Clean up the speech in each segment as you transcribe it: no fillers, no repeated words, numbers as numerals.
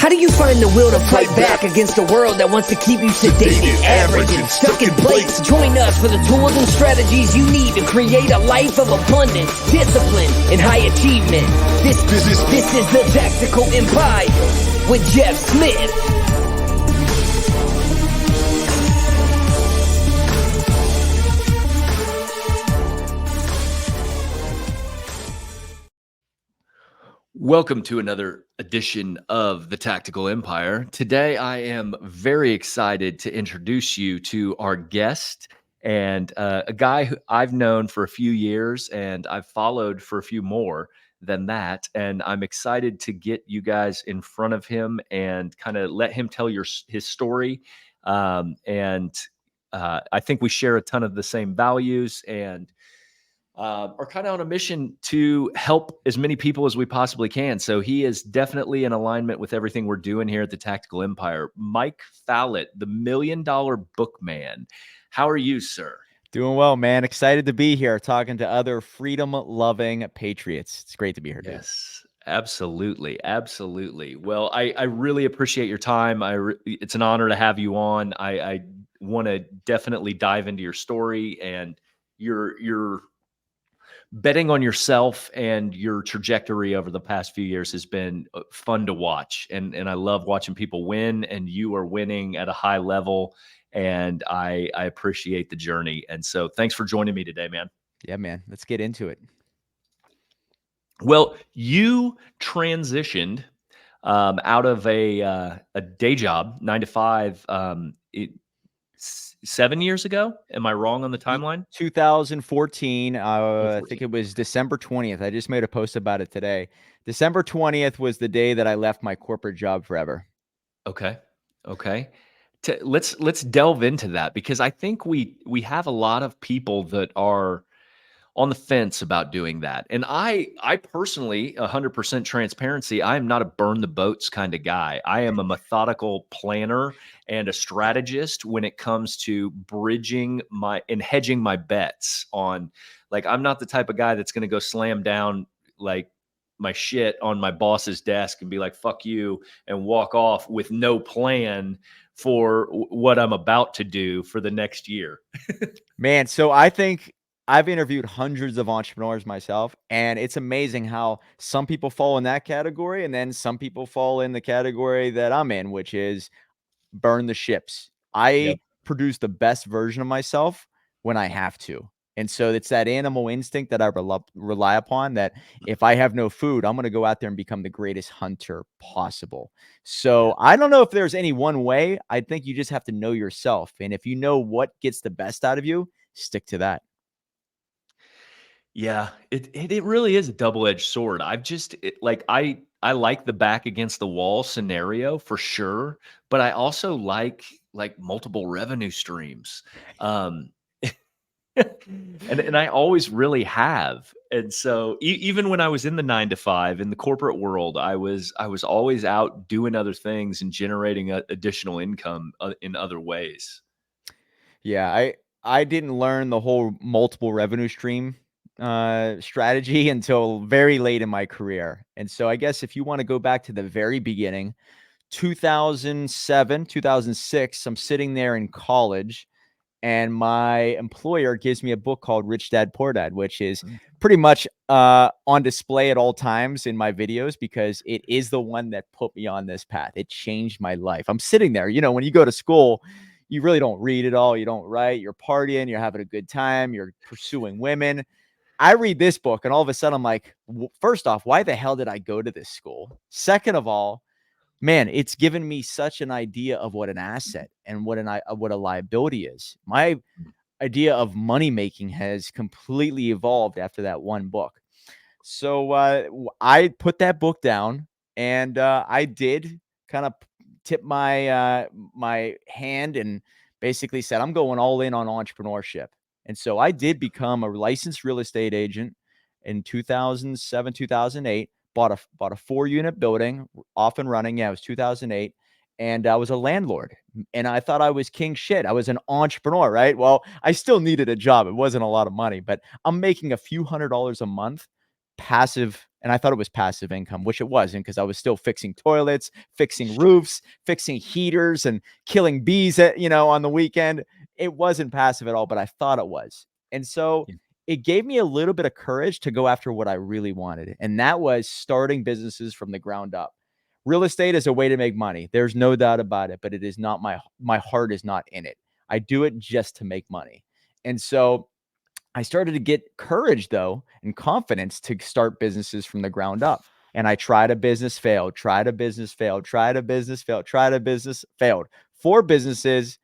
How do you find the will to fight back against a world that wants to keep you sedated, average, and stuck in place? Join us for the tools and strategies you need to create a life of abundance, discipline, and high achievement. This is the Tactical Empire with Jeff Smith. Welcome to another edition of the Tactical Empire. Today, I am very excited to introduce you to our guest and a guy who I've known for a few years and I've followed for a few more than that. And I'm excited to get you guys in front of him and kind of let him tell his story. I think we share a ton of the same values and are kind of on a mission to help as many people as we possibly can. So he is definitely in alignment with everything we're doing here at the Tactical Empire. Mike Fallat, the Million Dollar Bookman. How are you, sir? Doing well, man. Excited to be here talking to other freedom-loving patriots. It's great to be here, dude. Yes, absolutely. Absolutely. Well, I really appreciate your time. It's an honor to have you on. I want to definitely dive into your story and your betting on yourself and your trajectory over the past few years has been fun to watch. And I love watching people win, and you are winning at a high level. And I appreciate the journey. And so thanks for joining me today, man. Yeah, man. Let's get into it. Well, you transitioned out of a day job, 9 to 5, 7 years ago. Am I wrong on the timeline? 2014. I think it was December 20th. I just made a post about it today. December 20th was the day that I left my corporate job forever. Okay. Let's delve into that, because I think we have a lot of people that are on the fence about doing that. And I personally, 100% transparency, I am not a burn the boats kind of guy. I am a methodical planner and a strategist when it comes to bridging and hedging my bets on, like, I'm not the type of guy that's going to go slam down like my shit on my boss's desk and be like, fuck you, and walk off with no plan for what I'm about to do for the next year. Man, so I think I've interviewed hundreds of entrepreneurs myself, and it's amazing how some people fall in that category, and then some people fall in the category that I'm in, which is burn the ships. I produce the best version of myself when I have to. And so it's that animal instinct that I rely upon, that if I have no food, I'm going to go out there and become the greatest hunter possible. So I don't know if there's any one way. I think you just have to know yourself. And if you know what gets the best out of you, stick to that. Yeah, it really is a double-edged sword. I like the back against the wall scenario for sure, but I also like multiple revenue streams. And I always really have. And so even when I was in the 9 to 5 in the corporate world, I was always out doing other things and generating additional income in other ways. Yeah, I didn't learn the whole multiple revenue stream strategy until very late in my career. And so I guess if you want to go back to the very beginning, 2007, 2006, I'm sitting there in college, and my employer gives me a book called Rich Dad Poor Dad, which is pretty much on display at all times in my videos, because it is the one that put me on this path. It changed my life. I'm sitting there, when you go to school, you really don't read at all. You don't write, you're partying, you're having a good time, you're pursuing women. I read this book, and all of a sudden I'm like, first off, why the hell did I go to this school? Second of all, man, it's given me such an idea of what an asset and what a liability is. My idea of money making has completely evolved after that one book. So I put that book down, and I did kind of tip my my hand and basically said, I'm going all in on entrepreneurship. And so I did become a licensed real estate agent in 2007, 2008. Bought a 4-unit building, off and running. Yeah, it was 2008. And I was a landlord, and I thought I was king shit. I was an entrepreneur, right? Well, I still needed a job. It wasn't a lot of money, but I'm making a few $100s a month passive And I thought it was passive income, which it wasn't, because I was still fixing toilets, fixing roofs, fixing heaters, and killing bees on the weekend. It wasn't passive at all, but I thought it was. And so it gave me a little bit of courage to go after what I really wanted. And that was starting businesses from the ground up. Real estate is a way to make money. There's no doubt about it, but it is not my heart is not in it. I do it just to make money. And so I started to get courage, though, and confidence to start businesses from the ground up. And I tried a business, failed, tried a business, failed, tried a business, failed, tried a business, failed. 4 businesses,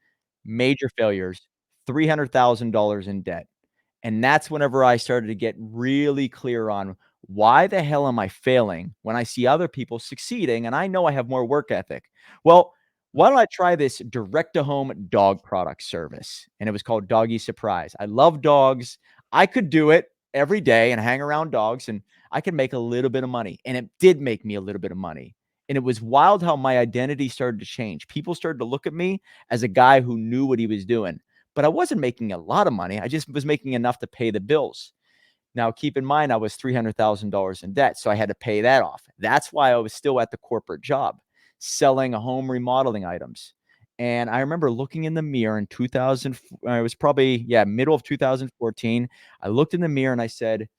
major failures, $300,000 in debt. And that's whenever I started to get really clear on, why the hell am I failing when I see other people succeeding and I know I have more work ethic? Well, why don't I try this direct to home dog product service? And it was called Doggy Surprise. I love dogs. I could do it every day and hang around dogs, and I could make a little bit of money. And it did make me a little bit of money. And it was wild how my identity started to change. People started to look at me as a guy who knew what he was doing. But I wasn't making a lot of money. I just was making enough to pay the bills. Now, keep in mind, I was $300,000 in debt, so I had to pay that off. That's why I was still at the corporate job, selling home remodeling items. And I remember looking in the mirror in 2000, it was probably, middle of 2014. I looked in the mirror and I said,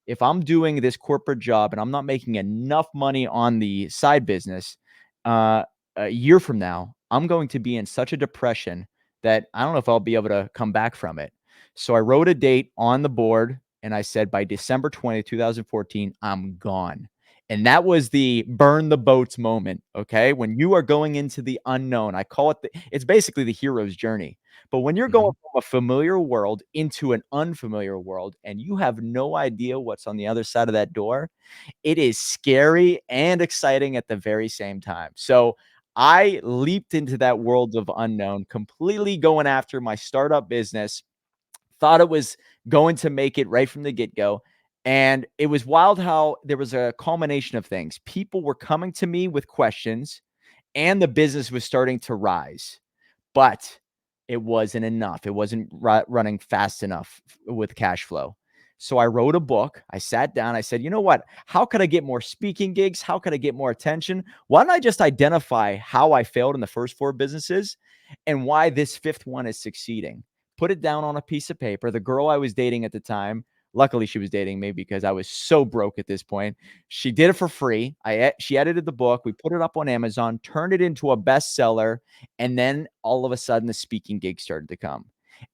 if I'm doing this corporate job and I'm not making enough money on the side business, a year from now, I'm going to be in such a depression that I don't know if I'll be able to come back from it. So I wrote a date on the board and I said, by December 20th, 2014, I'm gone. And that was the burn the boats moment. Okay. When you are going into the unknown, I call it, it's basically the hero's journey. But when you're going from a familiar world into an unfamiliar world and you have no idea what's on the other side of that door, it is scary and exciting at the very same time. So I leaped into that world of unknown, completely going after my startup business, thought it was going to make it right from the get-go. And it was wild how there was a culmination of things. People were coming to me with questions and the business was starting to rise, but it wasn't enough. It wasn't running fast enough with cash flow. So I wrote a book. I sat down. I said, you know what? How could I get more speaking gigs? How could I get more attention? Why don't I just identify how I failed in the first 4 businesses and why this 5th one is succeeding? Put it down on a piece of paper. The girl I was dating at the time, luckily she was dating me because I was so broke at this point. She did it for free. She edited the book. We put it up on Amazon, turned it into a bestseller. And then all of a sudden the speaking gigs started to come.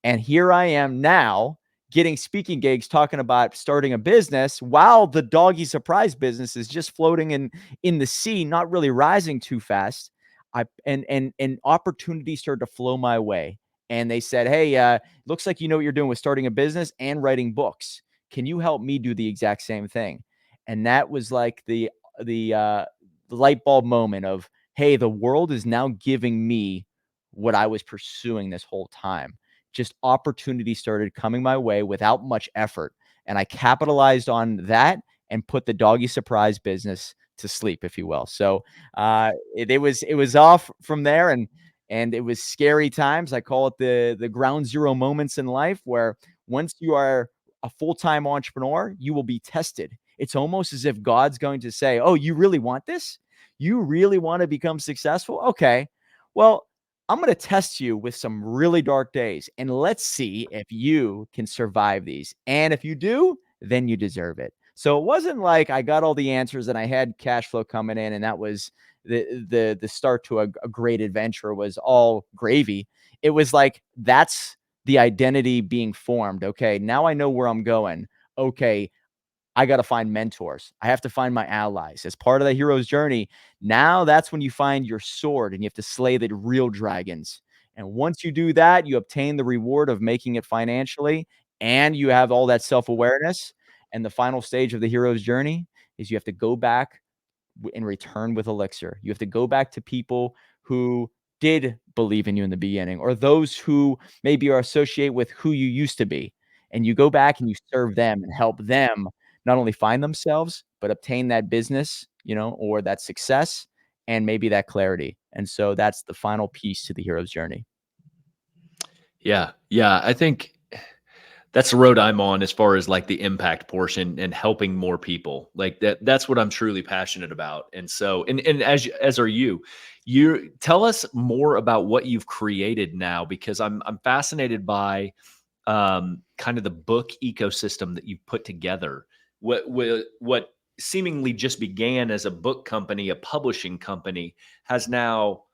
And here I am now getting speaking gigs, talking about starting a business while the Doggy Surprise business is just floating in the sea, not really rising too fast. And opportunities started to flow my way. And they said, hey, looks like you know what you're doing with starting a business and writing books. Can you help me do the exact same thing? And that was like the light bulb moment of, hey, the world is now giving me what I was pursuing this whole time. Just opportunity started coming my way without much effort. And I capitalized on that and put the Doggy Surprise business to sleep, if you will. So it was off from there, and it was scary times. I call it the ground zero moments in life, where once you are a full-time entrepreneur, you will be tested. It's almost as if God's going to say, oh, you really want this? You really want to become successful? Okay, well, I'm going to test you with some really dark days, and let's see if you can survive these. And if you do, then you deserve it. So it wasn't like I got all the answers and I had cash flow coming in and that was the start to a great adventure, was all gravy. It was like, that's the identity being formed. Okay, now I know where I'm going. Okay, I got to find mentors. I have to find my allies as part of the hero's journey. Now that's when you find your sword and you have to slay the real dragons. And once you do that, you obtain the reward of making it financially, and you have all that self-awareness. And the final stage of the hero's journey is you have to go back and return with elixir. You have to go back to people who did believe in you in the beginning, or those who maybe are associated with who you used to be. And you go back and you serve them and help them not only find themselves, but obtain that business, or that success, and maybe that clarity. And so that's the final piece to the hero's journey. Yeah. I think That's the road I'm on as far as like the impact portion and helping more people. Like that's what I'm truly passionate about. And so, and as are you. You tell us more about what you've created now, because I'm fascinated by kind of the book ecosystem that you've put together. What seemingly just began as a book company, a publishing company, has now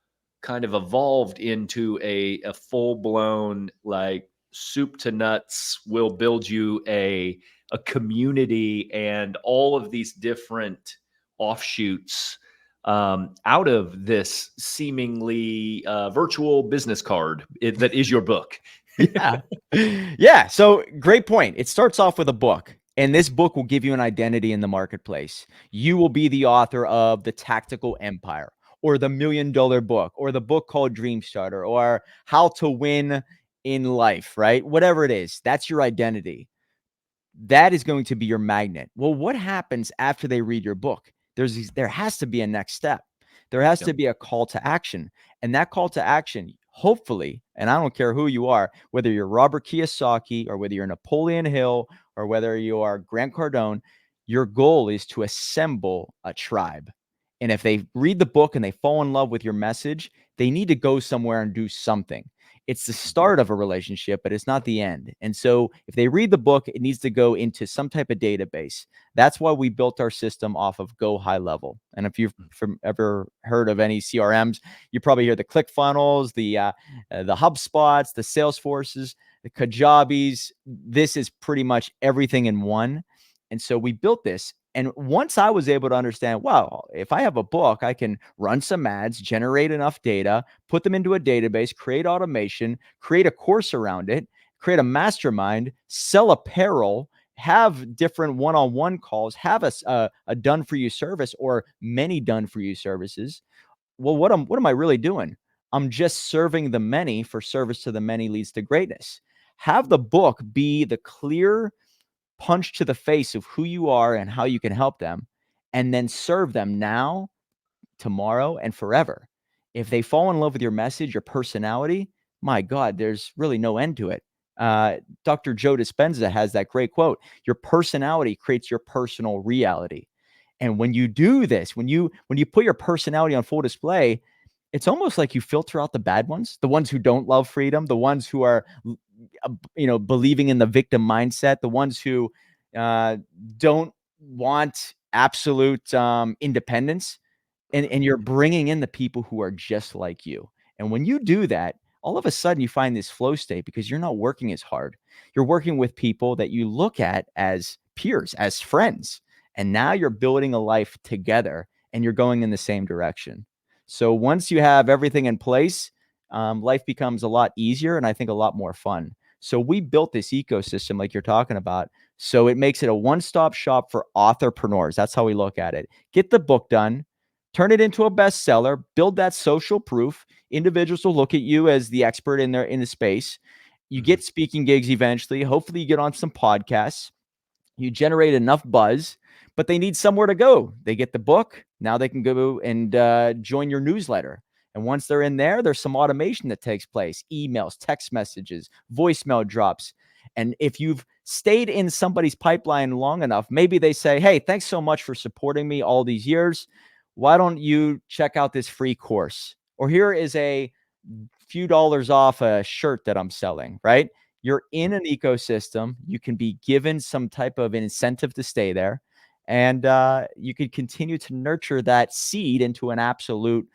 kind of evolved into a full blown, like, soup to nuts, will build you a community and all of these different offshoots out of this seemingly virtual business card that is your book. Yeah. Yeah. So great point. It starts off with a book, and this book will give you an identity in the marketplace. You will be the author of The Tactical Empire, or the $1 Million Book, or the book called Dream Starter, or How to Win in Life, right? Whatever it is, that's your identity. That is going to be your magnet. Well, what happens after they read your book? There has to be a next step. There has to be a call to action. And that call to action, hopefully, and I don't care who you are, whether you're Robert Kiyosaki or whether you're Napoleon Hill or whether you are Grant Cardone, your goal is to assemble a tribe. And if they read the book and they fall in love with your message, they need to go somewhere and do something. It's the start of a relationship, but it's not the end. And so if they read the book, it needs to go into some type of database. That's why we built our system off of Go High Level. And if you've ever heard of any CRMs, you probably hear the ClickFunnels, the HubSpots, the Salesforces, the Kajabis. This is pretty much everything in one. And so we built this. And once I was able to understand, wow, if I have a book, I can run some ads, generate enough data, put them into a database, create automation, create a course around it, create a mastermind, sell apparel, have different one-on-one calls, have a done-for-you service or many done-for-you services. Well, what am I really doing? I'm just serving the many, for service to the many leads to greatness. Have the book be the clear punch to the face of who you are and how you can help them, and then serve them now, tomorrow, and forever. If they fall in love with your message, your personality, my God, there's really no end to it. Dr. Joe Dispenza has that great quote: your personality creates your personal reality. And when you do this, when you put your personality on full display, it's almost like you filter out the bad ones, the ones who don't love freedom, the ones who are, believing in the victim mindset, the ones who don't want absolute independence. And you're bringing in the people who are just like you. And when you do that, all of a sudden you find this flow state, because you're not working as hard. You're working with people that you look at as peers, as friends. And now you're building a life together and you're going in the same direction. So once you have everything in place, life becomes a lot easier and I think a lot more fun. So we built this ecosystem like you're talking about. So it makes it a one-stop shop for authorpreneurs. That's how we look at it. Get the book done, turn it into a bestseller, build that social proof. Individuals will look at you as the expert in the space. You get speaking gigs eventually. Hopefully you get on some podcasts. You generate enough buzz, but they need somewhere to go. They get the book. Now they can go and join your newsletter. And once they're in there, there's some automation that takes place: emails, text messages, voicemail drops. And if you've stayed in somebody's pipeline long enough, maybe they say, hey, thanks so much for supporting me all these years. Why don't you check out this free course? Or here is a few dollars off a shirt that I'm selling, right? You're in an ecosystem. You can be given some type of an incentive to stay there. And you can continue to nurture that seed into an absolute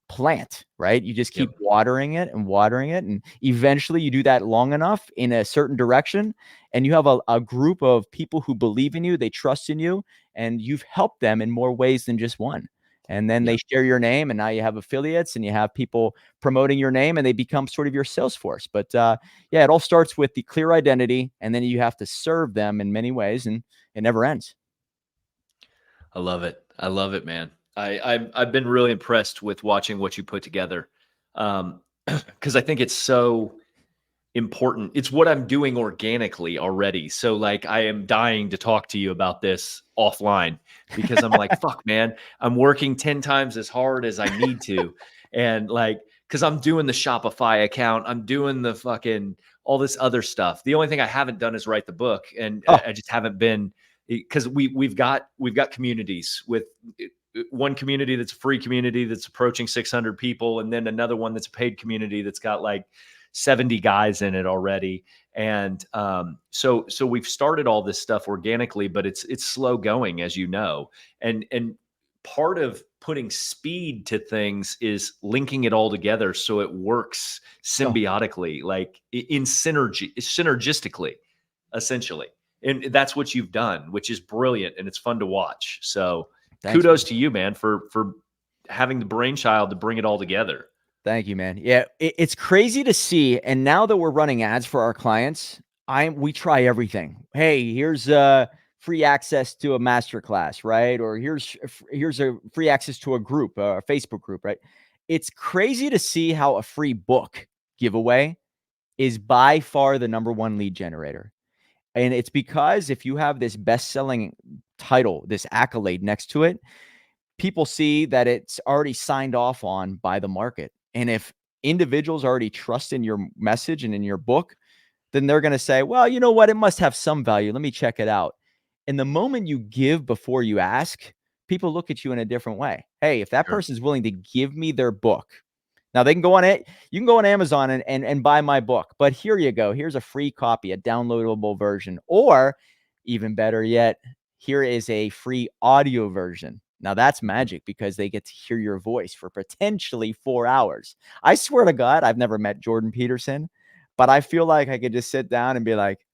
plant, right? You just keep watering it. And eventually you do that long enough in a certain direction. And you have a group of people who believe in you, they trust in you, and you've helped them in more ways than just one. And then they share your name, and now you have affiliates and you have people promoting your name, and they become sort of your sales force. But it all starts with the clear identity, and then you have to serve them in many ways, and it never ends. I love it. I love it, man. I've been really impressed with watching what you put together, because I think it's so important. It's what I'm doing organically already. So like, I am dying to talk to you about this offline, because I'm like, fuck, man, I'm working 10 times as hard as I need to. And like, because I'm doing the Shopify account, I'm doing the fucking all this other stuff. The only thing I haven't done is write the book, and Oh, I just haven't been, because we've got communities with one community that's a free community that's approaching 600 people, and then another one that's a paid community that's got like 70 guys in it already. And so we've started all this stuff organically, but it's slow going, as you know. And part of putting speed to things is linking it all together so it works oh, symbiotically, like in synergistically, essentially. And that's what you've done, which is brilliant, and it's fun to watch. So thanks, kudos man. to you, man, for having the brainchild to bring it all together. Thank you, man. Yeah, it's crazy to see. And now that we're running ads for our clients, we try everything. Hey, here's free access to a masterclass, right? Or here's a free access to a group, a Facebook group, right? It's crazy to see how a free book giveaway is by far the #1 lead generator. And it's because if you have this best-selling title, this accolade next to it, people see that it's already signed off on by the market. And if individuals already trust in your message and in your book, then they're going to say, well, you know what? It must have some value. Let me check it out. And the moment you give before you ask, people look at you in a different way. Hey, if that Sure. person's willing to give me their book, now they can go on it. You can go on Amazon and buy my book, but here you go. Here's a free copy, a downloadable version, or even better yet, here is a free audio version. Now that's magic because they get to hear your voice for potentially 4 hours. I swear to God, I've never met Jordan Peterson, but I feel like I could just sit down and be like,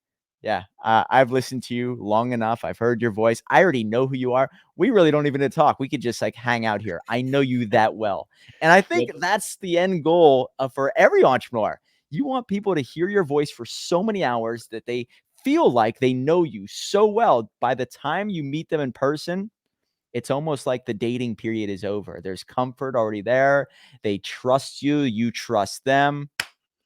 yeah, I've listened to you long enough. I've heard your voice. I already know who you are. We really don't even need to talk. We could just like hang out here. I know you that well. And I think Yep. that's the end goal for every entrepreneur. You want people to hear your voice for so many hours that they feel like they know you so well. By the time you meet them in person, it's almost like the dating period is over. There's comfort already there. They trust you. You trust them,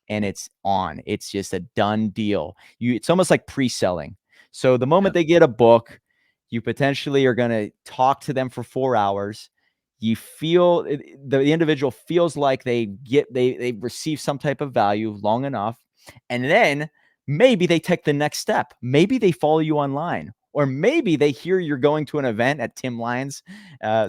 and it's on. It's just a done deal. It's almost like pre-selling. So the moment Yep. they get a book, you potentially are going to talk to them for 4 hours. You feel the individual feels like they receive some type of value long enough, and then maybe they take the next step. Maybe they follow you online, or maybe they hear you're going to an event at Tim Lyons,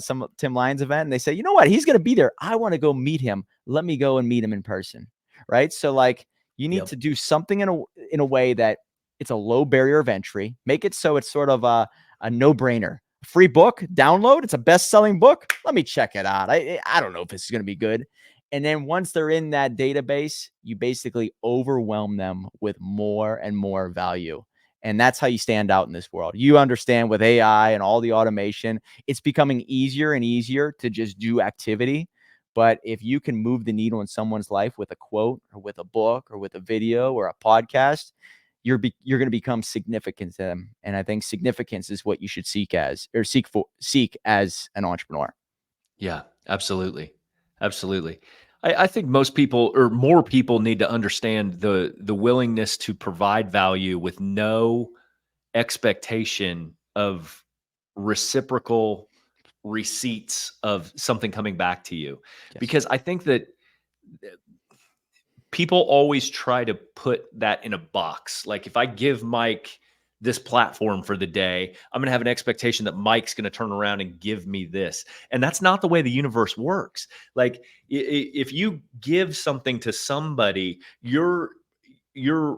some Tim Lyons event, and they say, you know what, he's going to be there. I want to go meet him. Let me go and meet him in person. Right. So like you need Yep. to do something in a way that it's a low barrier of entry. Make it so it's sort of a no-brainer. Free book, download. It's a best-selling book. Let me check it out. I don't know if this is going to be good. And then once they're in that database, you basically overwhelm them with more and more value. And that's how you stand out in this world. You understand with AI and all the automation, it's becoming easier and easier to just do activity. But if you can move the needle in someone's life with a quote or with a book or with a video or a podcast, you're going to become significant to them. And I think significance is what you should seek as an entrepreneur. Yeah, absolutely. Absolutely. I think most people, or more people, need to understand the willingness to provide value with no expectation of reciprocal receipts of something coming back to you. Yes. Because I think that people always try to put that in a box. Like if I give Mike this platform for the day, I'm going to have an expectation that Mike's going to turn around and give me this. And that's not the way the universe works. Like if you give something to somebody, your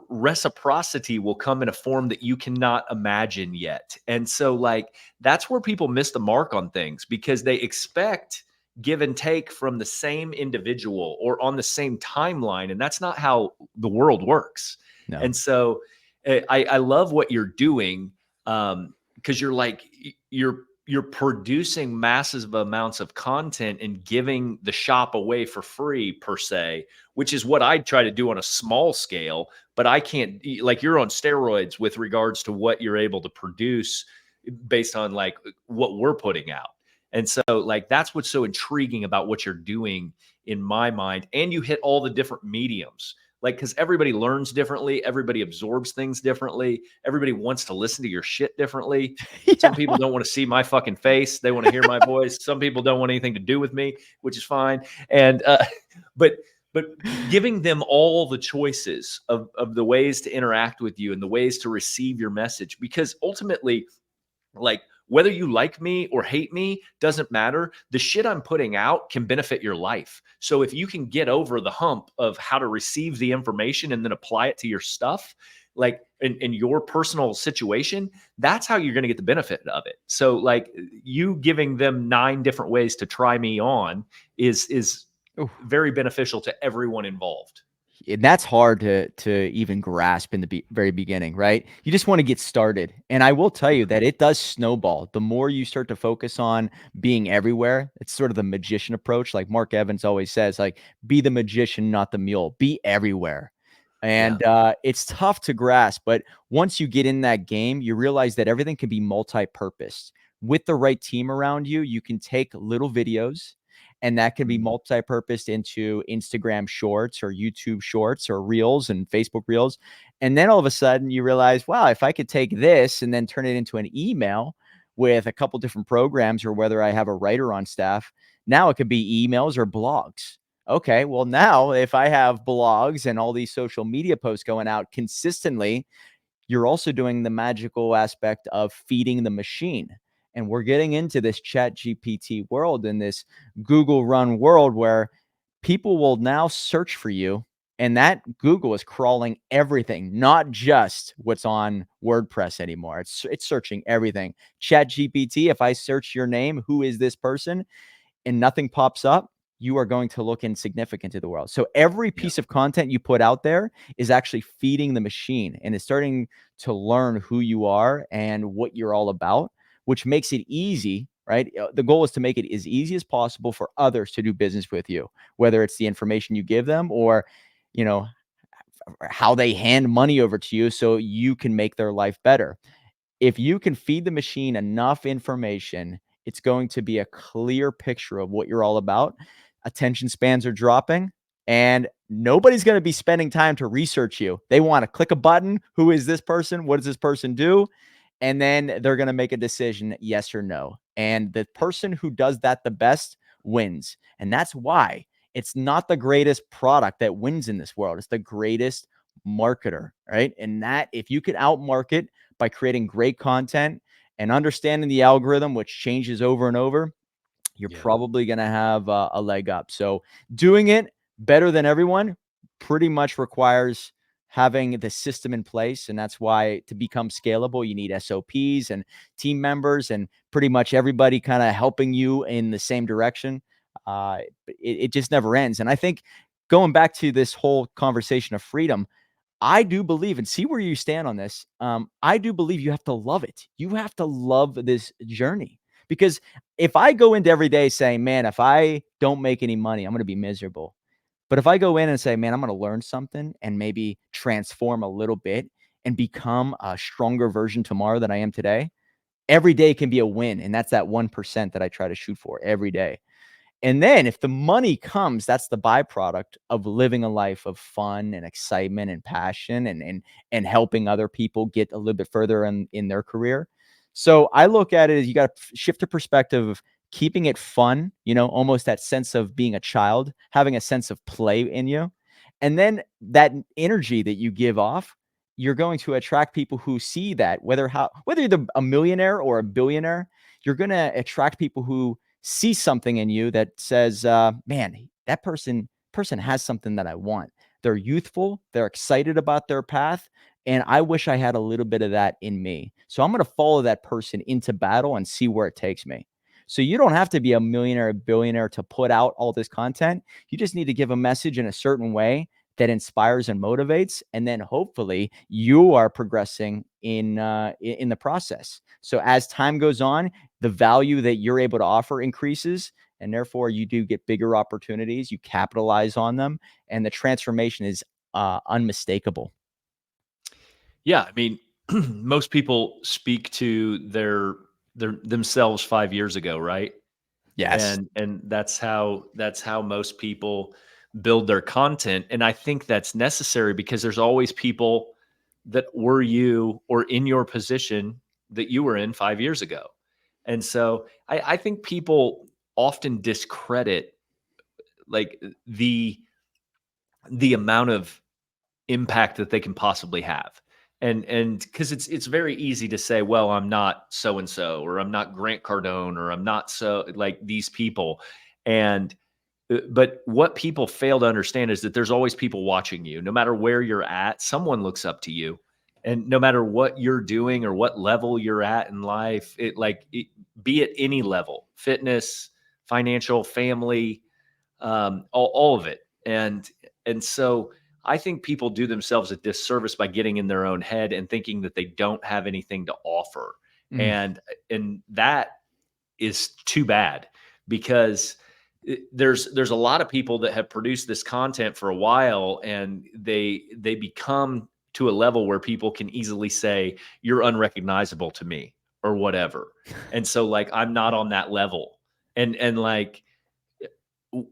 reciprocity will come in a form that you cannot imagine yet. And so like that's where people miss the mark on things, because they expect give and take from the same individual or on the same timeline, and that's not how the world works. No. And so I love what you're doing, because you're like you're producing massive amounts of content and giving the shop away for free per se, which is what I try to do on a small scale, but I can't, like you're on steroids with regards to what you're able to produce based on like what we're putting out. And so like that's what's so intriguing about what you're doing in my mind. And you hit all the different mediums. Like, because everybody learns differently, everybody absorbs things differently, everybody wants to listen to your shit differently. Some people don't want to see my fucking face; they want to hear my voice. Some people don't want anything to do with me, which is fine. And but but giving them all the choices of the ways to interact with you and the ways to receive your message, because ultimately, like, whether you like me or hate me doesn't matter. The shit I'm putting out can benefit your life. So if you can get over the hump of how to receive the information and then apply it to your stuff, like in your personal situation, that's how you're going to get the benefit of it. So like, you giving them 9 different ways to try me on is Oof. very beneficial to everyone involved. And that's hard to even grasp in the very beginning, right? You just want to get started. And I will tell you that it does snowball. The more you start to focus on being everywhere, it's sort of the magician approach. Like Mark Evans always says, like, be the magician, not the mule. Be everywhere. Yeah. And it's tough to grasp, but once you get in that game, you realize that everything can be multi-purposed. With the right team around you, you can take little videos and that can be Mhm. multi-purposed into Instagram shorts or YouTube shorts or reels and Facebook reels. And then all of a sudden you realize, wow, if I could take this and then turn it into an email with a couple different programs, or whether I have a writer on staff, now it could be emails or blogs. Okay, well, now if I have blogs and all these social media posts going out consistently, you're also doing the magical aspect of feeding the machine. And we're getting into this chat GPT world and this Google run world where people will now search for you. And that Google is crawling everything, not just what's on WordPress anymore. It's searching everything. Chat GPT, if I search your name, who is this person? And nothing pops up, you are going to look insignificant to the world. So every Yeah. piece of content you put out there is actually feeding the machine and it's starting to learn who you are and what you're all about, which makes it easy, right? The goal is to make it as easy as possible for others to do business with you, whether it's the information you give them or, you know, how they hand money over to you so you can make their life better. If you can feed the machine enough information, it's going to be a clear picture of what you're all about. Attention spans are dropping and nobody's going to be spending time to research you. They want to click a button. Who is this person? What does this person do? And then they're going to make a decision, yes or no. And the person who does that the best wins. And that's why it's not the greatest product that wins in this world. It's the greatest marketer, right? And that if you could outmarket by creating great content and understanding the algorithm, which changes over and over, you're Yeah. probably going to have a leg up. So doing it better than everyone pretty much requires having the system in place. And that's why to become scalable, you need SOPs and team members and pretty much everybody kind of helping you in the same direction. It just never ends. And I think going back to this whole conversation of freedom, I do believe, and see where you stand on this. I do believe you have to love it. You have to love this journey because if I go into every day saying, man, if I don't make any money, I'm going to be miserable. But if I go in and say, man, I'm going to learn something and maybe transform a little bit and become a stronger version tomorrow than I am today, every day can be a win. And that's that 1% that I try to shoot for every day. And then if the money comes, that's the byproduct of living a life of fun and excitement and passion and helping other people get a little bit further in their career. So I look at it as you got to shift the perspective of keeping it fun, almost that sense of being a child, having a sense of play in you. And then that energy that you give off, you're going to attract people who see that, whether you're a millionaire or a billionaire, you're going to attract people who see something in you that says, man, that person has something that I want. They're youthful, they're excited about their path, and I wish I had a little bit of that in me. So I'm going to follow that person into battle and see where it takes me. So you don't have to be a millionaire, a billionaire to put out all this content. You just need to give a message in a certain way that inspires and motivates, and then hopefully you are progressing in the process. So as time goes on, the value that you're able to offer increases, and therefore you do get bigger opportunities. You capitalize on them, and the transformation is unmistakable. Yeah, I mean, most people speak to their themselves 5 years ago, right? Yes. And that's how most people build their content, and I think that's necessary because there's always people that were you or in your position that you were in 5 years ago. And so I think people often discredit like the the amount of impact that they can possibly have. And because it's very easy to say, well, I'm not so and so, or I'm not Grant Cardone, or I'm not so like these people. And but what people fail to understand is that there's always people watching you. No matter where you're at, someone looks up to you. And no matter what you're doing or what level you're at in life, be at any level, fitness, financial, family, all of it. And so I think people do themselves a disservice by getting in their own head and thinking that they don't have anything to offer. Mm. And that is too bad, because there's a lot of people that have produced this content for a while, and they become to a level where people can easily say you're unrecognizable to me or whatever. And so like I'm not on that level. And like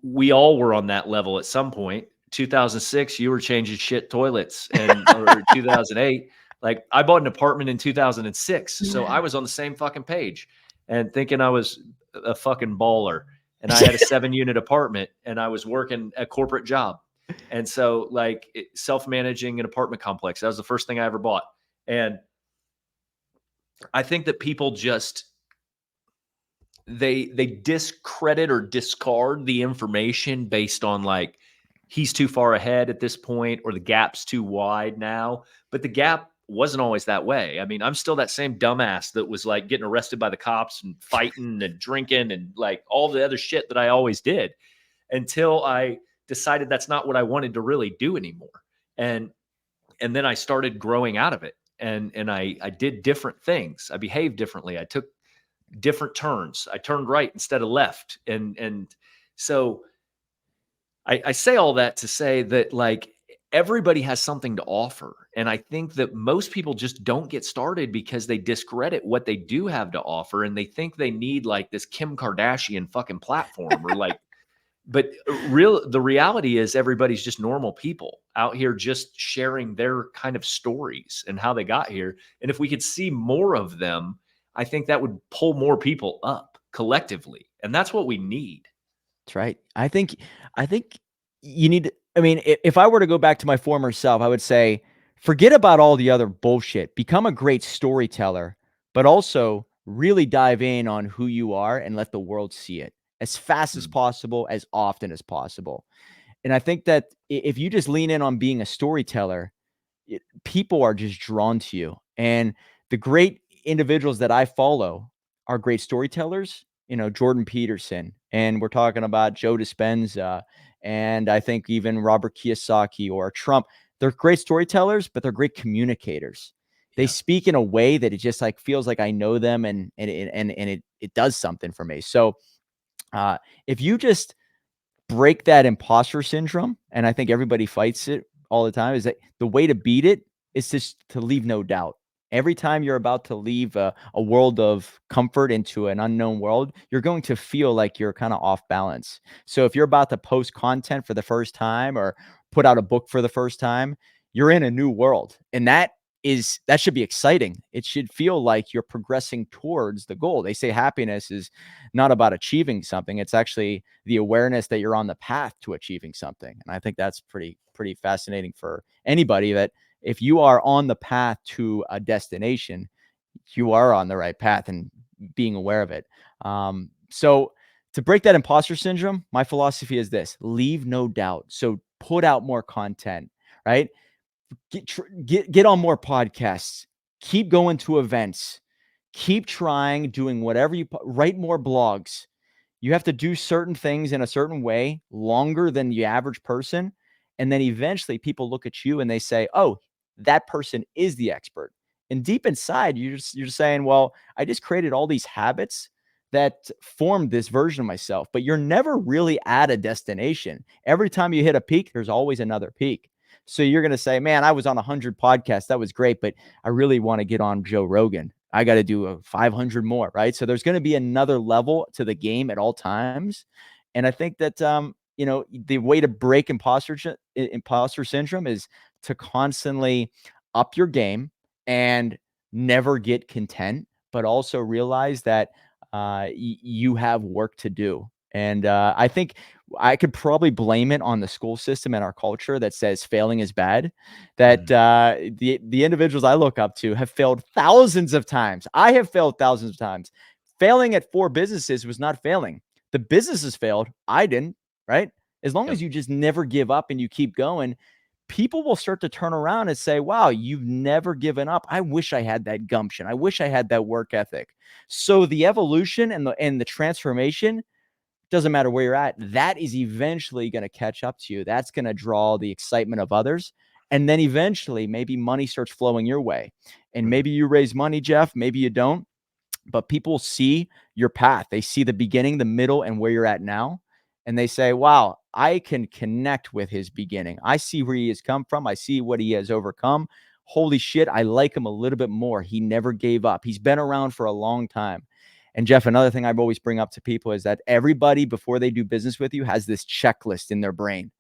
we all were on that level at some point. 2006, you were changing shit toilets, and or 2008, like I bought an apartment in 2006, so I was on the same fucking page and thinking I was a fucking baller, and I had a 7-unit apartment, and I was working a corporate job, and so like self-managing an apartment complex. That was the first thing I ever bought, and I think that people just they discredit or discard the information based on like he's too far ahead at this point, or the gap's too wide now. But the gap wasn't always that way. I mean, I'm still that same dumbass that was like getting arrested by the cops and fighting and drinking and like all the other shit that I always did, until I decided that's not what I wanted to really do anymore. And then I started growing out of it, and I did different things. I behaved differently. I took different turns. I turned right instead of left. And so I say all that to say that like everybody has something to offer. And I think that most people just don't get started because they discredit what they do have to offer. And they think they need like this Kim Kardashian fucking platform, or like, but the reality is everybody's just normal people out here just sharing their kind of stories and how they got here. And if we could see more of them, I think that would pull more people up collectively. And that's what we need. That's right. I think you need to, I mean, if I were to go back to my former self, I would say, forget about all the other bullshit. Become a great storyteller, but also really dive in on who you are and let the world see it as fast as Mm. possible, as often as possible. And I think that if you just lean in on being a storyteller, people are just drawn to you. And the great individuals that I follow are great storytellers. You know, Jordan Peterson, and we're talking about Joe Dispenza, and I think even Robert Kiyosaki or Trump. They're great storytellers, but they're great communicators. They Yeah. speak in a way that it just like feels like I know them, and it does something for me. So if you just break that imposter syndrome, and I think everybody fights it all the time, is that the way to beat it is just to leave no doubt. Every time you're about to leave a world of comfort into an unknown world, you're going to feel like you're kind of off balance. So if you're about to post content for the first time or put out a book for the first time, you're in a new world. And that should be exciting. It should feel like you're progressing towards the goal. They say happiness is not about achieving something. It's actually the awareness that you're on the path to achieving something. And I think that's pretty fascinating for anybody, that if you are on the path to a destination, you are on the right path and being aware of it. So to break that imposter syndrome, my philosophy is this: leave no doubt. So put out more content, right? Get on more podcasts, keep going to events, keep trying, doing whatever write more blogs. You have to do certain things in a certain way longer than the average person. And then eventually people look at you and they say, oh, that person is the expert. And deep inside, you're just saying, well, I just created all these habits that formed this version of myself, but you're never really at a destination. Every time you hit a peak, there's always another peak. So you're going to say, man, I was on 100 podcasts. That was great, but I really want to get on Joe Rogan. I got to do a 500 more, right? So there's going to be another level to the game at all times. And I think that, the way to break imposter syndrome is to constantly up your game and never get content, but also realize that you have work to do. And I think I could probably blame it on the school system and our culture that says failing is bad. That the individuals I look up to have failed thousands of times. I have failed thousands of times. Failing at 4 businesses was not failing. The businesses failed. I didn't, right? As long Yep. as you just never give up and you keep going, people will start to turn around and say, wow, you've never given up. I wish I had that gumption. I wish I had that work ethic. So the evolution and the transformation, doesn't matter where you're at, that is eventually going to catch up to you. That's going to draw the excitement of others. And then eventually maybe money starts flowing your way. And maybe you raise money, Jeff, maybe you don't, but people see your path. They see the beginning, the middle, and where you're at now. And they say, wow, I can connect with his beginning. I see where he has come from. I see what he has overcome. Holy shit, I like him a little bit more. He never gave up. He's been around for a long time. And Jeff, another thing I always bring up to people is that everybody, before they do business with you, has this checklist in their brain.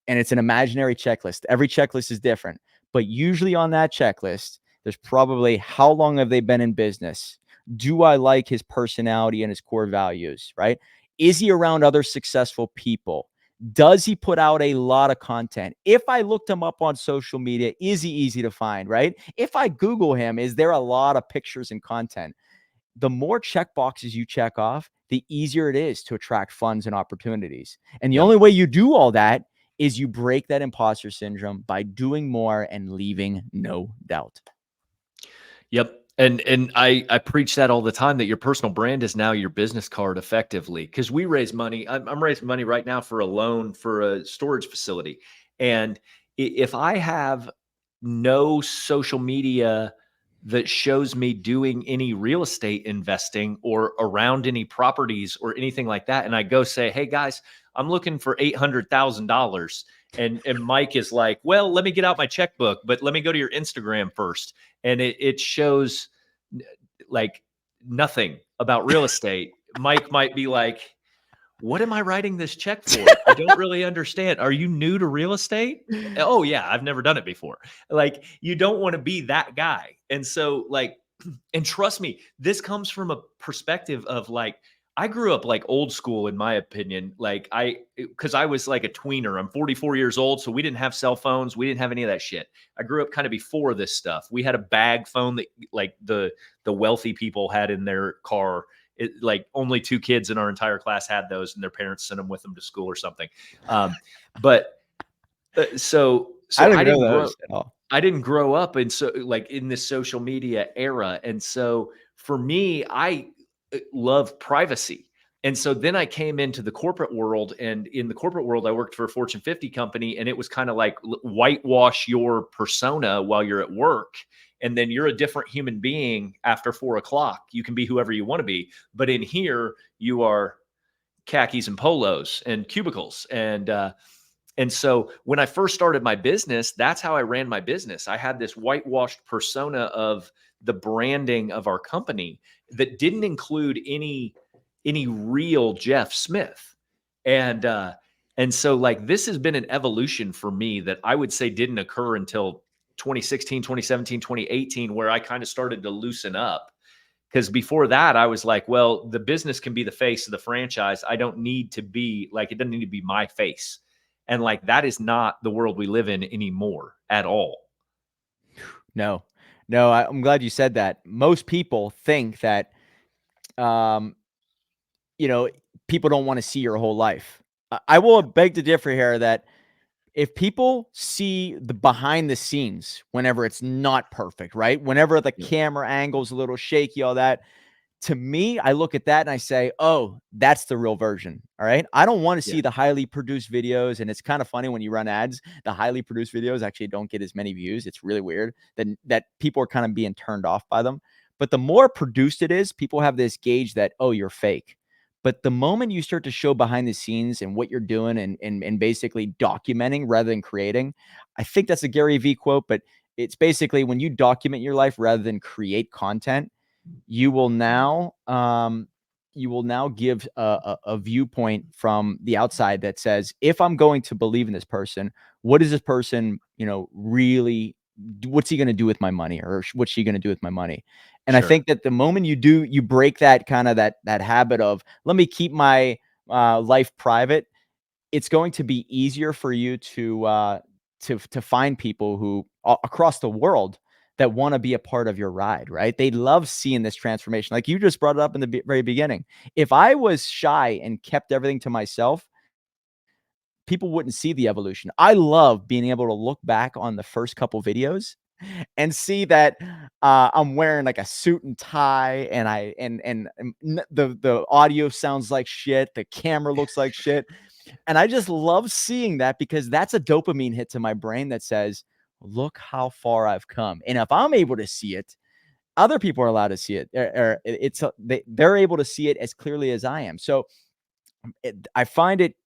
And it's an imaginary checklist. Every checklist is different. But usually on that checklist, there's probably how long have they been in business? Do I like his personality and his core values, right? Is he around other successful people? Does he put out a lot of content? If I looked him up on social media, is he easy to find, right? If I Google him, is there a lot of pictures and content? The more check boxes you check off, the easier it is to attract funds and opportunities. And the only way you do all that is you break that imposter syndrome by doing more and leaving no doubt. Yep. And I preach that all the time, that your personal brand is now your business card effectively. Because we raise money. I'm raising money right now for a loan for a storage facility. And if I have no social media that shows me doing any real estate investing or around any properties or anything like that, and I go say, hey guys, I'm looking for $800,000. And Mike is like, well, let me get out my checkbook, but let me go to your Instagram first. And it shows like nothing about real estate. Mike might be like, what am I writing this check for? I don't really understand. Are you new to real estate? Oh yeah, I've never done it before. Like, you don't want to be that guy. And so like, and trust me, this comes from a perspective of like, I grew up like old school, in my opinion. Like because I was like a tweener. I'm 44 years old. So we didn't have cell phones. We didn't have any of that shit. I grew up kind of before this stuff. We had a bag phone that like the wealthy people had in their car. Like only 2 kids in our entire class had those, and their parents sent them with them to school or something. So I didn't grow. I didn't grow up in like in this social media era. And so for me, I love privacy. And so then I came into the corporate world, and in the corporate world, I worked for a Fortune 50 company, and it was kind of like whitewash your persona while you're at work. And then you're a different human being after 4 o'clock. You can be whoever you want to be. But in here, you are khakis and polos and cubicles. And so when I first started my business, that's how I ran my business. I had this whitewashed persona of the branding of our company that didn't include any real Jeff Smith. And so like, this has been an evolution for me that I would say didn't occur until 2016, 2017, 2018, where I kind of started to loosen up. Because before that, I was like, well, the business can be the face of the franchise. I don't need to be like, it doesn't need to be my face. And like, that is not the world we live in anymore at all. No, I'm glad you said that. Most people think that, people don't want to see your whole life. I will beg to differ here that if people see the behind the scenes, whenever it's not perfect, right? Whenever the camera angle's a little shaky, all that, to me, I look at that and I say, oh, that's the real version. All right. I don't want to see the highly produced videos. And it's kind of funny when you run ads, the highly produced videos actually don't get as many views. It's really weird that people are kind of being turned off by them. But the more produced it is, people have this gauge that, oh, you're fake. But the moment you start to show behind the scenes and what you're doing and basically documenting rather than creating, I think that's a Gary Vee quote, but it's basically when you document your life rather than create content, you will now give a viewpoint from the outside that says, if I'm going to believe in this person, what is this person, really, what's he going to do with my money, or what's she going to do with my money? And I think that the moment you break that kind of that habit of, let me keep my life private, it's going to be easier for you to find people who across the world that want to be a part of your ride, right? They love seeing this transformation. Like you just brought it up in the very beginning. If I was shy and kept everything to myself, people wouldn't see the evolution. I love being able to look back on the first couple videos and see that I'm wearing like a suit and tie, and the audio sounds like shit, the camera looks like shit, and I just love seeing that because that's a dopamine hit to my brain that says, "Look how far I've come." And if I'm able to see it, other people are allowed to see it. They're able to see it as clearly as I am. So I find it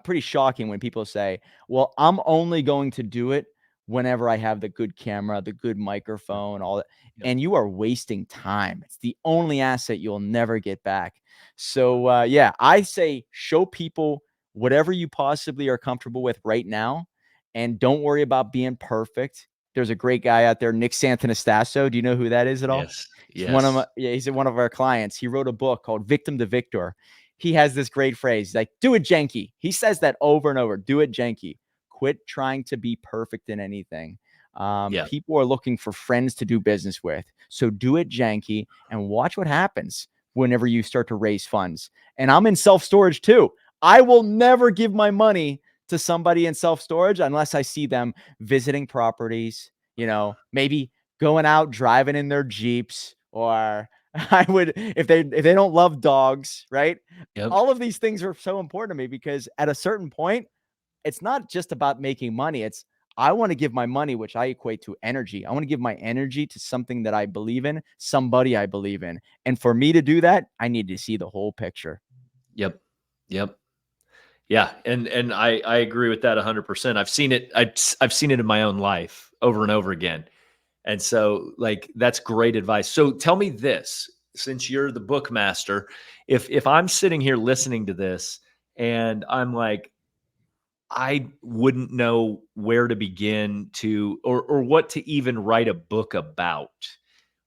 pretty shocking when people say, well, I'm only going to do it whenever I have the good camera, the good microphone, all that. Yep. And you are wasting time. It's the only asset you'll never get back. So, yeah, I say show people whatever you possibly are comfortable with right now. And don't worry about being perfect. There's a great guy out there, Nick Santanastasso. Do you know who that is at all? Yes. He's one of Yes. he's one of our clients. He wrote a book called Victim to Victor. He has this great phrase. He's like, do it janky. He says that over and over. Do it janky. Quit trying to be perfect in anything. Yeah. People are looking for friends to do business with. So do it janky and watch what happens whenever you start to raise funds. And I'm in self-storage too. I will never give my money to somebody in self-storage unless I see them visiting properties, maybe going out driving in their Jeeps, or I would, if they don't love dogs, right? Yep. All of these things are so important to me because at a certain point, it's not just about making money. It's, I want to give my money, which I equate to energy. I want to give my energy to something that I believe in, somebody I believe in. And for me to do that, I need to see the whole picture. Yep. Yep. Yeah. And I agree with that 100%. I've seen it. I've seen it in my own life over and over again. And so like, that's great advice. So tell me this, since you're the bookmaster, if I'm sitting here listening to this and I'm like, I wouldn't know where to begin to, or what to even write a book about.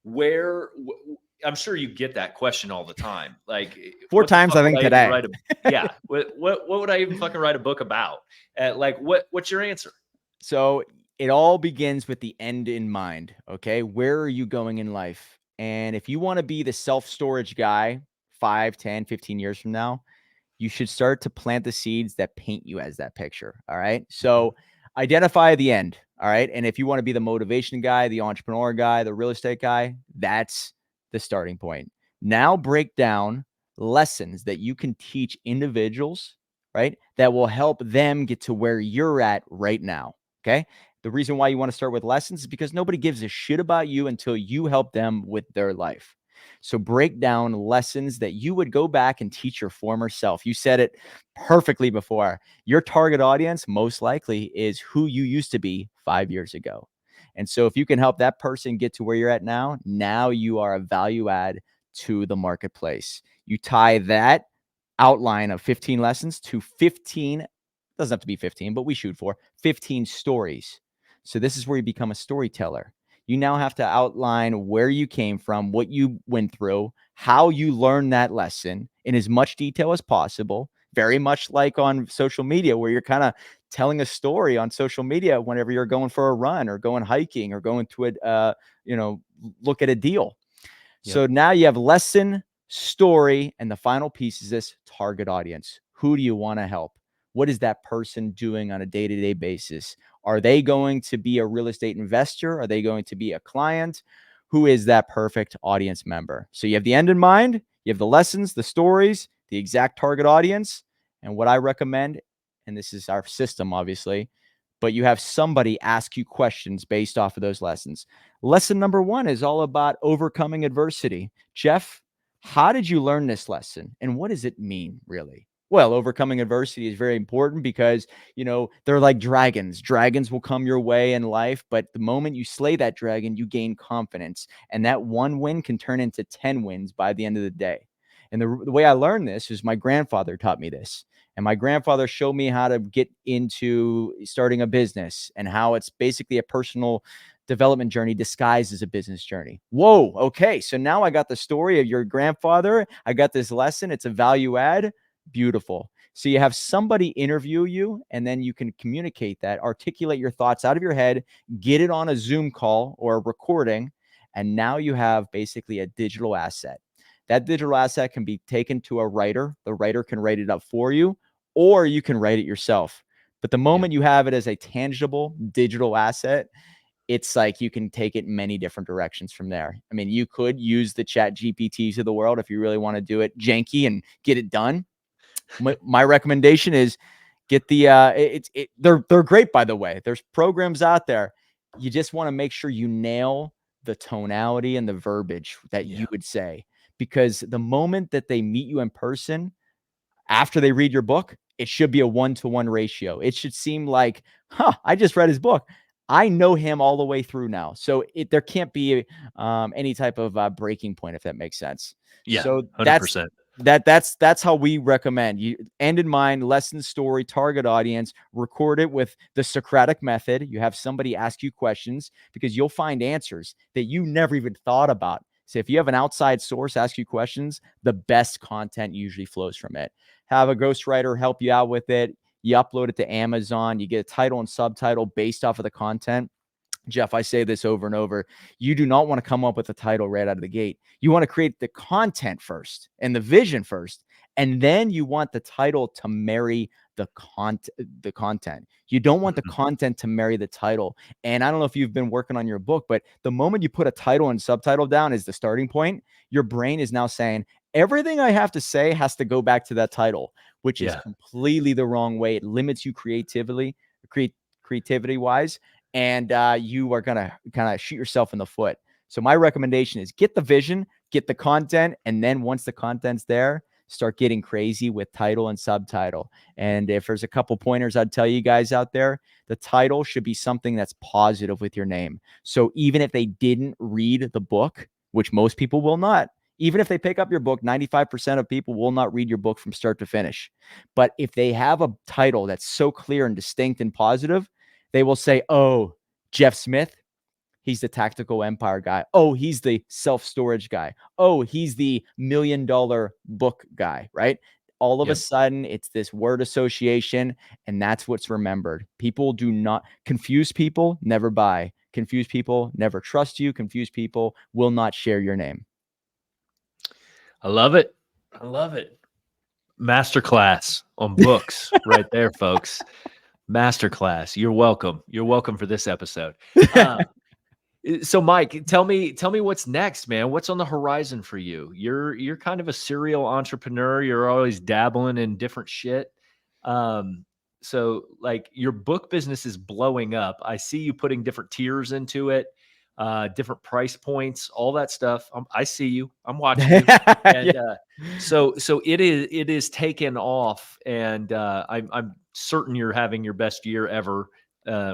I'm sure you get that question all the time. Like 4 what the times, fuck I would think, even today. write yeah. What would I even fucking write a book about? Like what's your answer? So it all begins with the end in mind. Okay. Where are you going in life? And if you want to be the self-storage guy 5, 10, 15 years from now, you should start to plant the seeds that paint you as that picture. All right. So identify the end. All right. And if you want to be the motivation guy, the entrepreneur guy, the real estate guy, that's the starting point. Now break down lessons that you can teach individuals, right? That will help them get to where you're at right now. Okay. The reason why you want to start with lessons is because nobody gives a shit about you until you help them with their life. So break down lessons that you would go back and teach your former self. You said it perfectly before. Your target audience most likely is who you used to be 5 years ago. And so if you can help that person get to where you're at now you are a value add to the marketplace. You tie that outline of 15 lessons to 15, doesn't have to be 15, but we shoot for 15 stories. So this is where you become a storyteller. You now have to outline where you came from, what you went through, how you learned that lesson in as much detail as possible. Very much like on social media, where you're kind of telling a story on social media whenever you're going for a run or going hiking or going to look at a deal. Yep. So now you have lesson, story, and the final piece is this target audience. Who do you want to help? What is that person doing on a day-to-day basis? Are they going to be a real estate investor? Are they going to be a client? Who is that perfect audience member? So you have the end in mind, you have the lessons, the stories, the exact target audience. And what I recommend, and this is our system, obviously, but you have somebody ask you questions based off of those lessons. Lesson number 1 is all about overcoming adversity. Jeff, how did you learn this lesson? And what does it mean, really? Well, overcoming adversity is very important because, they're like dragons. Dragons will come your way in life, but the moment you slay that dragon, you gain confidence. And that one win can turn into 10 wins by the end of the day. And the way I learned this is my grandfather taught me this. And my grandfather showed me how to get into starting a business and how it's basically a personal development journey disguised as a business journey. Whoa. Okay. So now I got the story of your grandfather. I got this lesson. It's a value add. beautiful. So you have somebody interview you, and then you can communicate that, articulate your thoughts out of your head, get it on a Zoom call or a recording, and now you have basically a digital asset. That digital asset can be taken to a writer. The writer can write it up for you, or you can write it yourself. But the moment you have it as a tangible digital asset, it's like you can take it many different directions from there. I mean, you could use the chat GPTs of the world if you really want to do it janky and get it done. My recommendation is get the they're great, by the way. There's programs out there. You just want to make sure you nail the tonality and the verbiage that you would say, because the moment that they meet you in person after they read your book, it should be a 1-to-1 ratio. It should seem like, I just read his book. I know him all the way through now. So there can't be any type of breaking point, if that makes sense. Yeah, so 100%. that's how we recommend. You end in mind, lesson, story, target audience, record it with the Socratic method. You have somebody ask you questions, because you'll find answers that you never even thought about. So if you have an outside source ask you questions, the best content usually flows from it. Have a ghostwriter help you out with it. You upload it to Amazon. You get a title and subtitle based off of the content. Jeff, I say this over and over. You do not want to come up with a title right out of the gate. You want to create the content first and the vision first, and then you want the title to marry the content. You don't want the content to marry the title. And I don't know if you've been working on your book, but the moment you put a title and subtitle down as the starting point, your brain is now saying, everything I have to say has to go back to that title, which is completely the wrong way. It limits you creativity wise. And you are going to kind of shoot yourself in the foot. So my recommendation is get the vision, get the content, and then once the content's there, start getting crazy with title and subtitle. And if there's a couple pointers I'd tell you guys out there, the title should be something that's positive with your name. So even if they didn't read the book, which most people will not, even if they pick up your book, 95% of people will not read your book from start to finish. But if they have a title that's so clear and distinct and positive, they will say, oh, Jeff Smith, he's the tactical empire guy. Oh, he's the self-storage guy. Oh, he's the $1 million book guy, right? All of a sudden, it's this word association, and that's what's remembered. People do not confuse people, never buy. Confuse people, never trust you. Confuse people will not share your name. I love it. I love it. Masterclass on books right there, folks. Masterclass. You're welcome. You're welcome for this episode. So Mike, tell me what's next, man. What's on the horizon for you? You're kind of a serial entrepreneur. You're always dabbling in different shit. So like your book business is blowing up. I see you putting different tiers into it, different price points, all that stuff. I see you. I'm watching you. And so it is taken off, and I'm certain you're having your best year ever,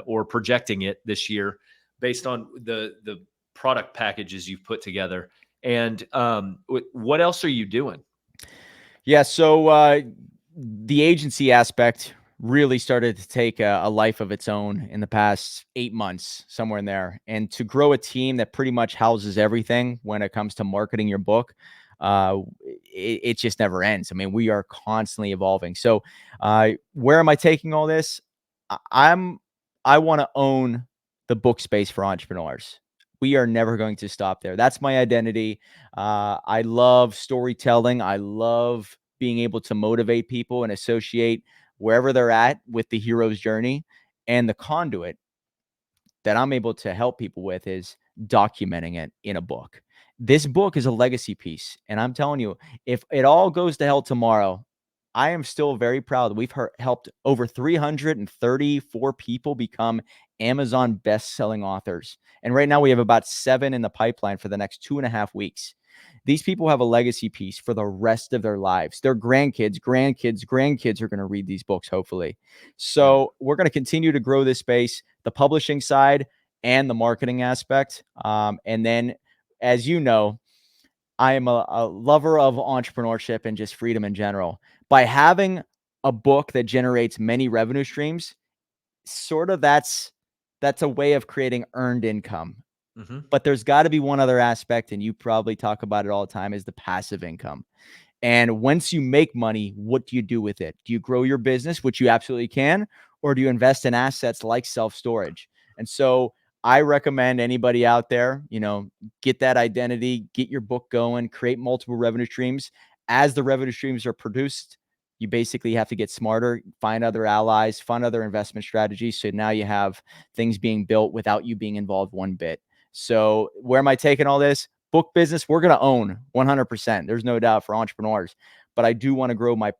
or projecting it this year based on the product packages you've put together. And what else are you doing? Yeah, so the agency aspect really started to take a life of its own in the past 8 months, somewhere in there. And to grow a team that pretty much houses everything when it comes to marketing your book, it just never ends. I mean, we are constantly evolving. So where am I taking all this? I want to own the book space for entrepreneurs. We are never going to stop there. That's my identity. I love storytelling. I love being able to motivate people and associate wherever they're at with the hero's journey. And the conduit that I'm able to help people with is documenting it in a book. This book is a legacy piece. And I'm telling you, if it all goes to hell tomorrow, I am still very proud. We've helped over 334 people become Amazon best-selling authors. And right now we have about 7 in the pipeline for the next 2.5 weeks. These people have a legacy piece for the rest of their lives. Their grandkids are going to read these books, hopefully. So we're going to continue to grow this space, the publishing side and the marketing aspect. And then, as you know, I am a lover of entrepreneurship and just freedom in general. By having a book that generates many revenue streams, sort of that's a way of creating earned income. But there's got to be one other aspect, and you probably talk about it all the time, is the passive income. And once you make money, what do you do with it? Do you grow your business, which you absolutely can, or do you invest in assets like self-storage? And so I recommend anybody out there, get that identity, get your book going, create multiple revenue streams. As the revenue streams are produced, you basically have to get smarter, find other allies, find other investment strategies. So now you have things being built without you being involved one bit. So where am I taking all this? Book business, we're going to own 100%. There's no doubt for entrepreneurs. But I do want to grow my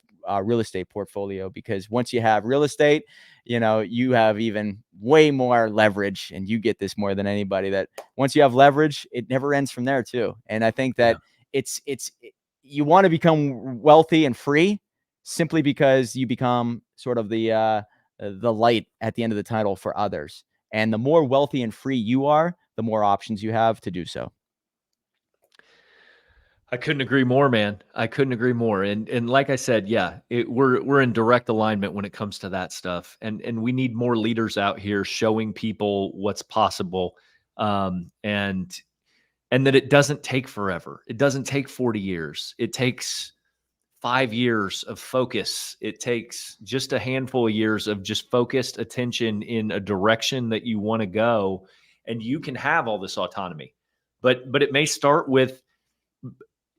real estate portfolio, because once you have real estate, you have even way more leverage, and you get this more than anybody, that once you have leverage, it never ends from there too. And I think that you want to become wealthy and free simply because you become sort of the light at the end of the tunnel for others. And the more wealthy and free you are, the more options you have to do so. I couldn't agree more, man. I couldn't agree more. And like I said, yeah, we're in direct alignment when it comes to that stuff. And we need more leaders out here showing people what's possible. And that it doesn't take forever. It doesn't take 40 years. It takes 5 years of focus. It takes just a handful of years of just focused attention in a direction that you want to go, and you can have all this autonomy. But it may start with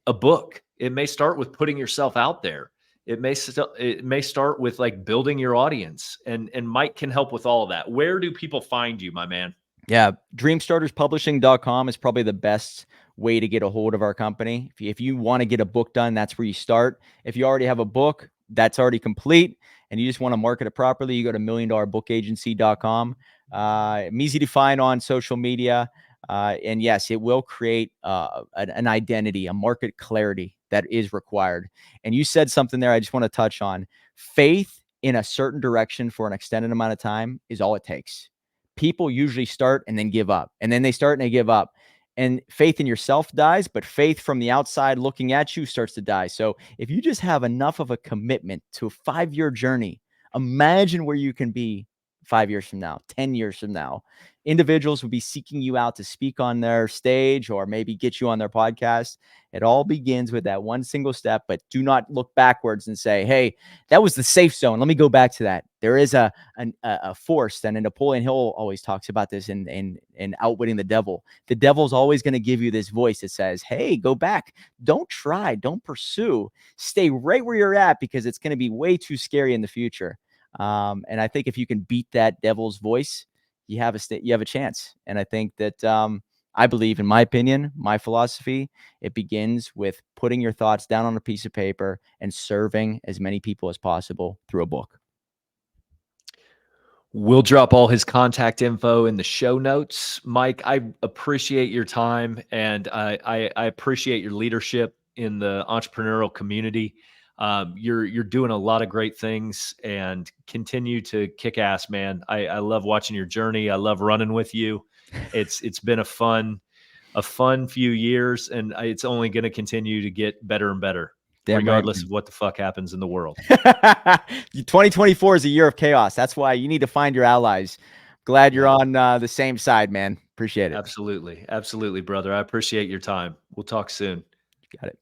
a book. It may start with putting yourself out there. It may start with like building your audience, and Mike can help with all of that. Where do people find you, my man? Yeah, dreamstarterspublishing.com is probably the best way to get a hold of our company. If you want to get a book done, that's where you start. If you already have a book that's already complete and you just want to market it properly, you go to milliondollarbookagency.com. I'm easy to find on social media. And yes, it will create an identity, a market clarity that is required. And you said something there I just want to touch on. Faith in a certain direction for an extended amount of time is all it takes. People usually start and then give up, and then they start and they give up. And faith in yourself dies, but faith from the outside looking at you starts to die. So if you just have enough of a commitment to a 5-year journey, imagine where you can be 5 years from now, 10 years from now. Individuals will be seeking you out to speak on their stage or maybe get you on their podcast. It all begins with that one single step, but do not look backwards and say, hey, that was the safe zone. Let me go back to that. There is a force, and Napoleon Hill always talks about this in Outwitting the Devil. The devil's always going to give you this voice that says, hey, go back. Don't try. Don't pursue. Stay right where you're at, because it's going to be way too scary in the future. And I think if you can beat that devil's voice, you have a chance. And I think that I believe, in my opinion, my philosophy, it begins with putting your thoughts down on a piece of paper and serving as many people as possible through a book. We'll drop all his contact info in the show notes. Mike, I appreciate your time, and I appreciate your leadership in the entrepreneurial community. You're doing a lot of great things, and continue to kick ass, man. I love watching your journey. I love running with you. It's been a fun few years, and it's only going to continue to get better and better, regardless of what the fuck happens in the world. 2024 is a year of chaos. That's why you need to find your allies. Glad you're on the same side, man. Appreciate it. Absolutely. Absolutely, brother. I appreciate your time. We'll talk soon. Got it.